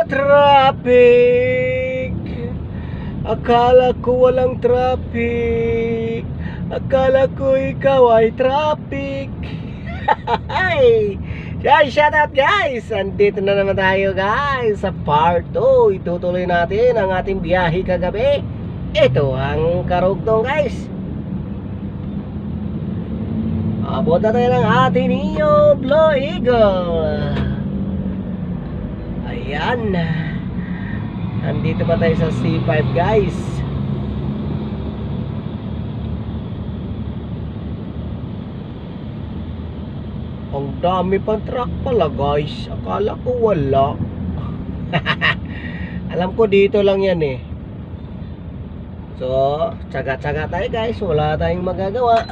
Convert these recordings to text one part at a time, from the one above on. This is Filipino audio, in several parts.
traffic. Akala ko walang traffic. Akala ko ikaw ay traffic. Hey! Guys, shout out guys! Andito na naman tayo guys sa part 2. Itutuloy natin ang ating biyahe kagabi. Ito ang karugtong guys. Abot na tayo ng ating Neo Blue Eagle. Ayan. Andito pa tayo sa C5 guys. Ang dami pang truck pala guys. Akala ko wala. Alam ko dito lang yan eh. So, tsaga-tsaga tayo guys. Wala tayong magagawa.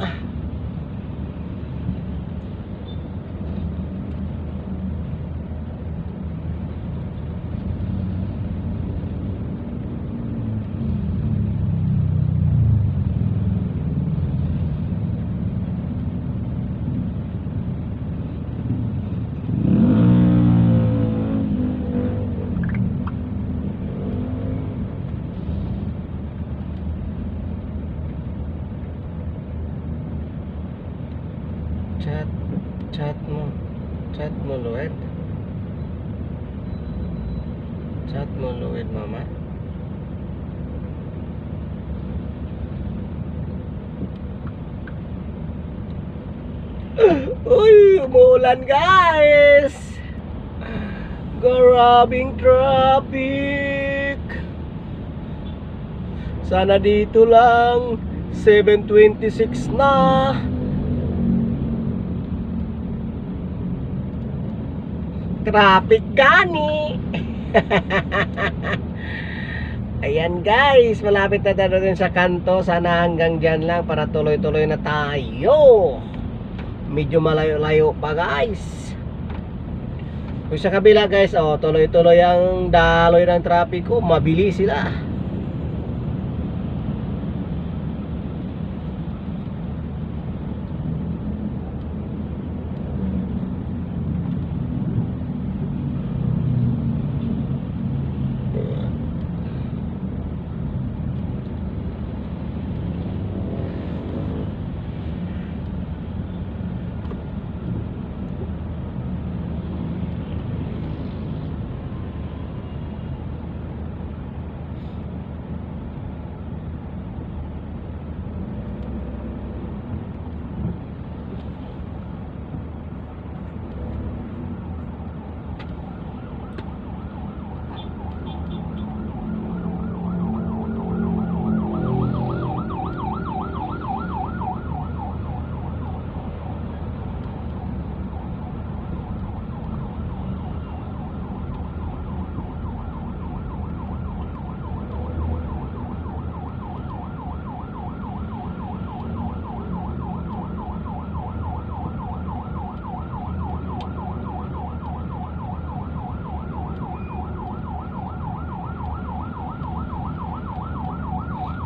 Chat mo Lloyd. Chat mo Lloyd mama. Uy, umuulan guys. Grabing traffic. Sana dito lang 7:26 na. Traffic gani. Ayan guys, malapit na tayo din sa kanto. Sana hanggang dyan lang para tuloy-tuloy na tayo. Medyo malayo-layo pa guys. Kung sa kabila guys, oh, tuloy-tuloy ang daloy ng traffic ko. Mabilis sila.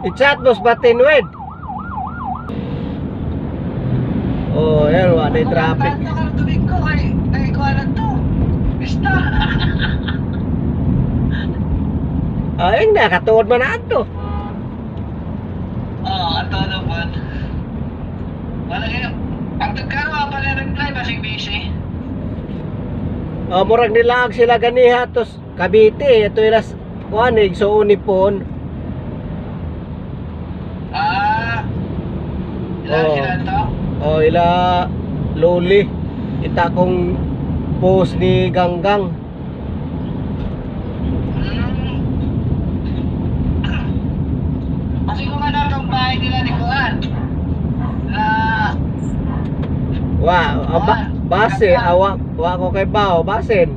I-chat mo sa Batinwed. Oh, yan, wala yung traffic. Domingo ay kuha to. Bista. Ay, nakatuod man na ito. Oo, ato naman. Wala kayo. Ang tagkarawa pa rin reply, basing busy. Oh, murag nilaag sila ganiha tos Cavite. Ito ilas kuanig so unipon. Ilan sila to? Oh, ila Loli. Kita kong post ni Ganggang. Kasi kung ano itong bahay nila ni Kuan. Base, wa ko kay Bao, basen.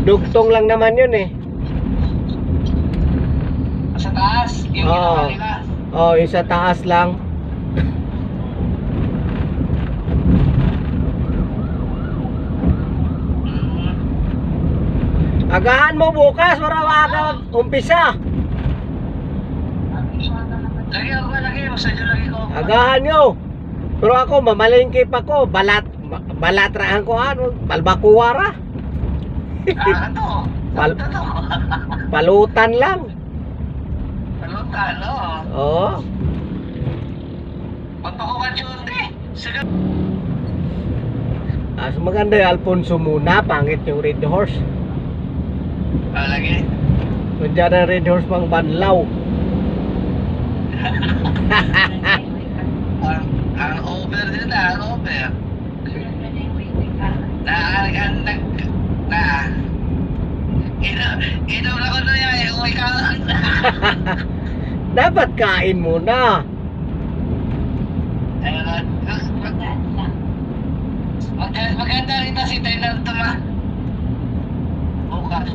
Dugtong lang naman yun eh. Sa taas, yung ginawa nila. Oh, yung sa taas lang. Agahan mo bukas para wag umpisa. Lagi ako lagi, masadyo lagi ko. Agahan nyo. Pero ako mamalingki pa ko, balatra ko ano, balbakuwara. Ano? Pal- Ano? Palutan lang. Ano talo? Oo. Magpakukat yun eh. Sige. So maganda yung Alfonso muna, pangit yung Red Horse. Lagi. Kung dyan ang Red Horse pang banlaw. Ang over din na, ang over. Inom na ko na yan, uwi ka lang. Dapat kain muna. Maganda rin na si Taylor Tuma. Bukas.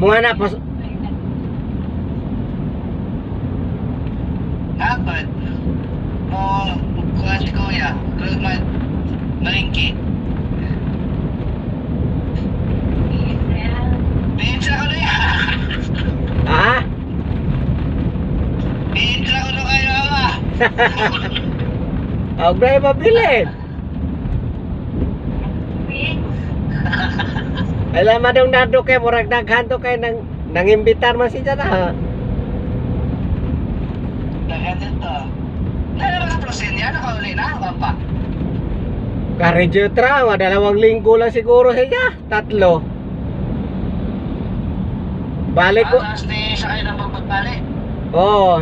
Mga na, Dapat. Kuha si Kuya. Malingki. Pinsa ko na yan. ha? Pinsa ko na kayo, ama. Huwag na yung mabilin. Alam mo nung nado kayo, murag naghanto kayo nangimbitar man siya na. Dagan ito. Nalaman sa prosin niya, nakauli na, pa. Karejutra, 2 linggo lang siguro siya. 3. Balik ko. Last day sa kayo ng pagbalik. Oo.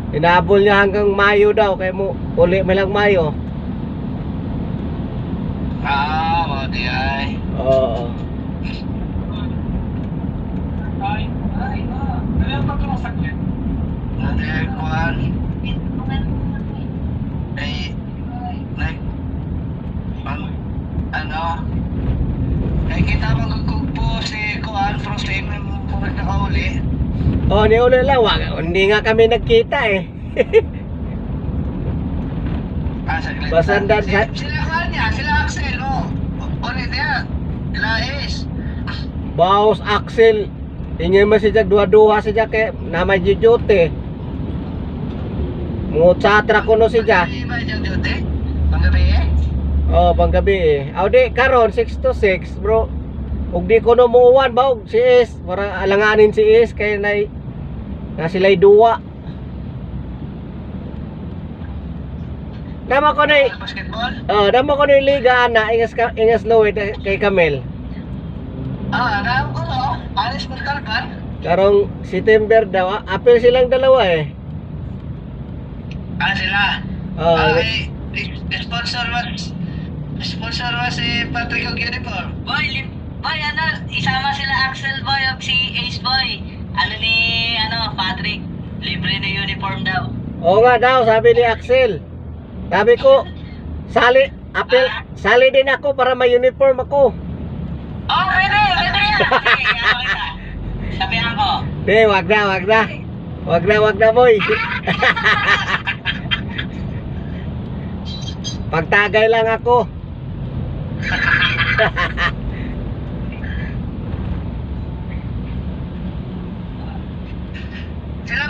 Inabol niya hanggang Mayo daw. Kaya mo, uli may lang Mayo. Mga di ay. Oo. Nadir kuhan. Kita magkukpo si kuhan from statement mo pag nakauli. Oh, ni uli lang. Hindi nga kami nagkita eh. Saglit. Basandan sa... Sila kuhan niya, sila Axel, no? Ulit niya. Sila is. Baos Axel. Ingin mo siya dua-dua siya kay namay Jijote. Mutsatra ko no siya. Iba dyan duty? Panggabi eh? Oh, panggabi eh. Aw di karon 6 to 6, bro. Ug di ko no muuwan ba og si Is, para alanganin si Is kay na sila'y duwa. Dama ko na Basketball? dama ko na liga ana ingas Lloyd kay Camel. Alam ko no. Alis mo talban. Karong September daw, apil silang dalawa eh. Sila. Oh, Sponsor was si Patrick og uniform. Boy, isama sila Axel boy og si Ace boy. Patrick, libre na uniform daw. oo nga daw, sabi ni Axel. Sabi ko, sali din ako para may uniform ako. Oh, pwede yan. Sabihan ko. Di, wag na. Wag na boy. Pagtagay lang ako. Sila,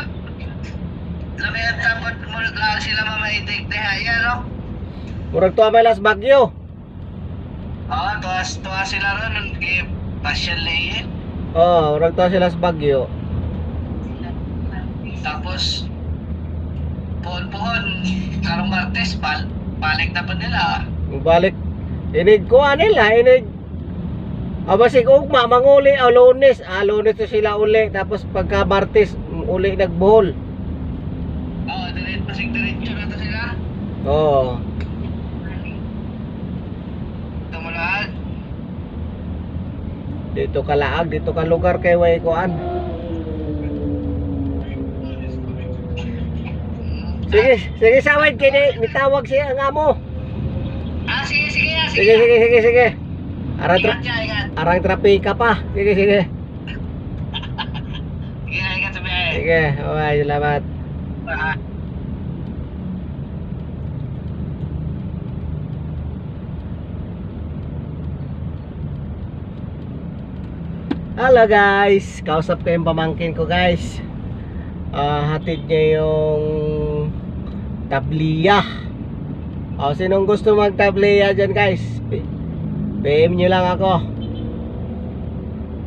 lumihan tapos mulut lang sila mamaitik na yan, no? Murag tuwa may las Bagyo. Oo, tuwa sila ron nung pasyal layin. Oo, murag tuwa sila sa Bagyo. Tapos, puhon-puhon, karong Martes, balik na pa nila. Balik. Inig ko nila, basig ugma manguli Lunes. Lunes to sila uli, tapos pagka Martes uli nagbuhol. Oo, diretso na to sila. Oo. Tumulaan. Dito ka laag, dito ka lugar kay way kuan. Sige sawid kini, mitawag siya ang amo. Sige. Arang trapika pa. Sige. Ingat sa biyahe. Sige, okay, salamat. Hello guys, kausap ko yung pamangkin ko guys. Hatid niya yung tabliya. Sinong gusto magtabliya dyan guys, PM nyo lang ako.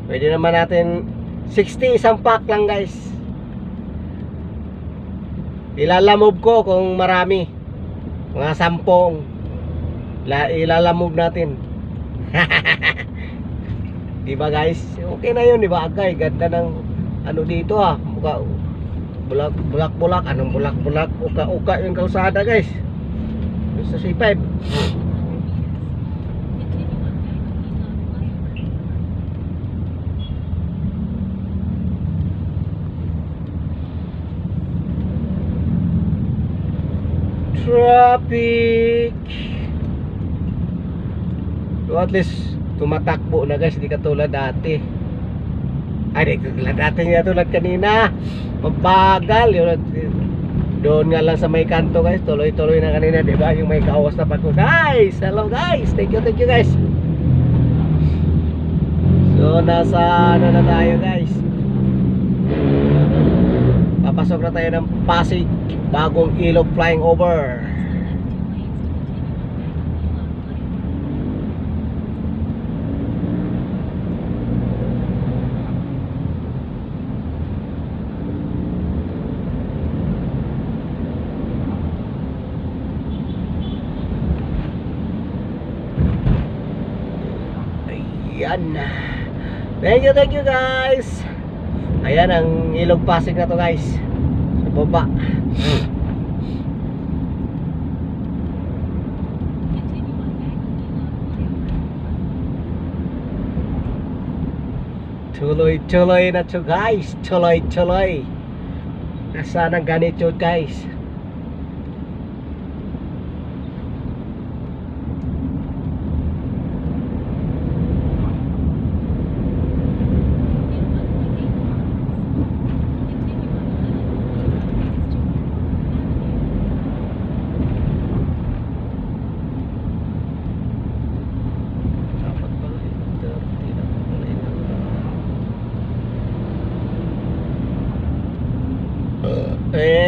Pwede naman natin 60 isang pack lang guys. Ilalamove ko kung marami. Mga 10 ilalamove natin. Diba guys? Okay na yun, diba agay? Ganda ng ano dito mukha bulak-bulak. Anong bulak-bulak? Uka-uka yung kalsada guys. Sa C5. Traffic. So at least tumatakbo na guys, di katulad dati. Ay, di katulad dati nga tulad kanina. Mabagal yun. Doon nga lang sa may kanto guys, tuloy-tuloy na kanina, di ba? Yung may kawas na pa ko. Guys, hello guys. Thank you guys. So nasa ano na tayo guys. Papasok na tayo ng Pasig, bagong ilog flying over. Ayan. Thank you guys. Ayan ang ilog Pasig na to guys. Sa baba. Tuloy-tuloy na to guys. Tuloy-tuloy. Nasaan ang ganito guys?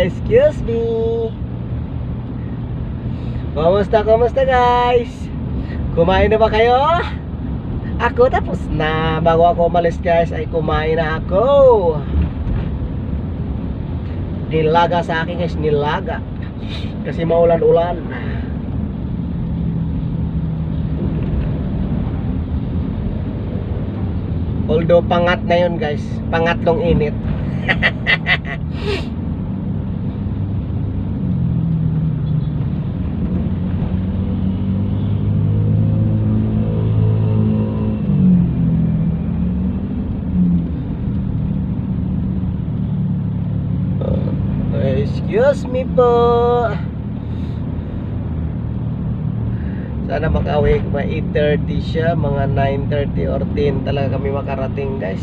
Excuse me. Kamusta guys? Kumain na ba kayo? Ako tapos na. Bago ako umalis guys ay kumain na ako. Nilaga sa akin guys, nilaga. Kasi maulan-ulan. Although pangat na yun guys, pangatlong init. Excuse me po. Sana makauwi mga 8:30 siya, mga 9:30 or 10 talaga kami makarating guys.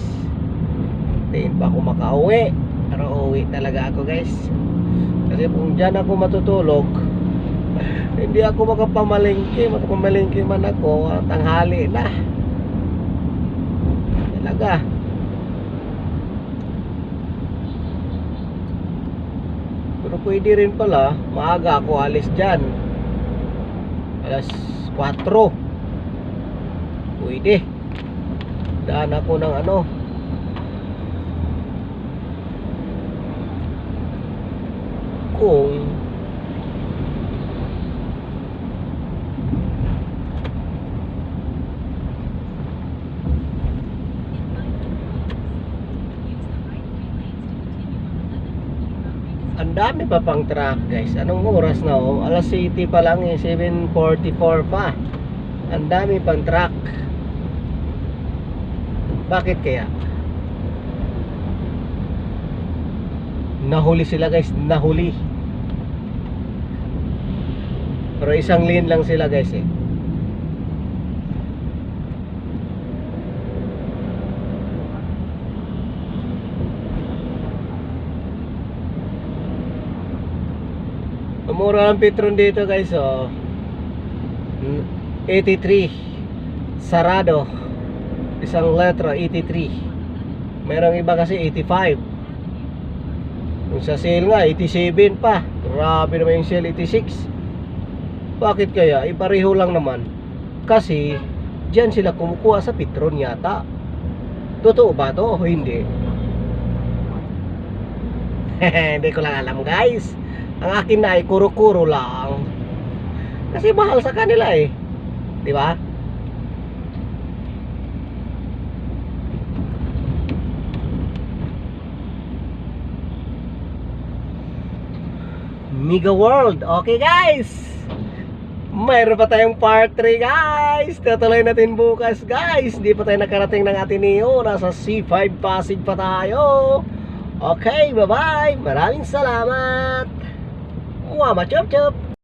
10 pa ako makauwi. Pero uwi talaga ako guys. Kasi kung dyan ako matutulog, hindi ako makapamalingki. Makapamalingki man ako, tanghali na talaga. Pero pwede rin pala, maaga ako alis dyan, alas 4. Pwede. Daan ako ng ano, kung ang dami pa pang truck guys. Anong oras na alas 7 pa lang 7:44 pa. Ang dami pang truck. Bakit kaya? Nahuli sila guys, nahuli. Pero isang lane lang sila guys eh. Mura ang Petron dito guys 83. Sarado. Isang letra 83. Merong iba kasi 85. Yung sa sale nga 87 pa. Grabe naman yung sale 86. Bakit kaya? Ipareho lang naman. Kasi diyan sila kumukuha sa Petron yata. Totoo ba to o hindi? Hindi ko lang alam guys. Ang akin na ay kuro-kuro lang. Kasi mahal sa kanila eh. Di ba? Mega World. Okay guys. Mayroon pa tayong part 3 guys. Tutuloy natin bukas guys. Hindi pa tayo nakarating ng Ateneo. Nasa C5 Pasig pa tayo. Okay, bye bye. Maraming salamat. Wama chup chup.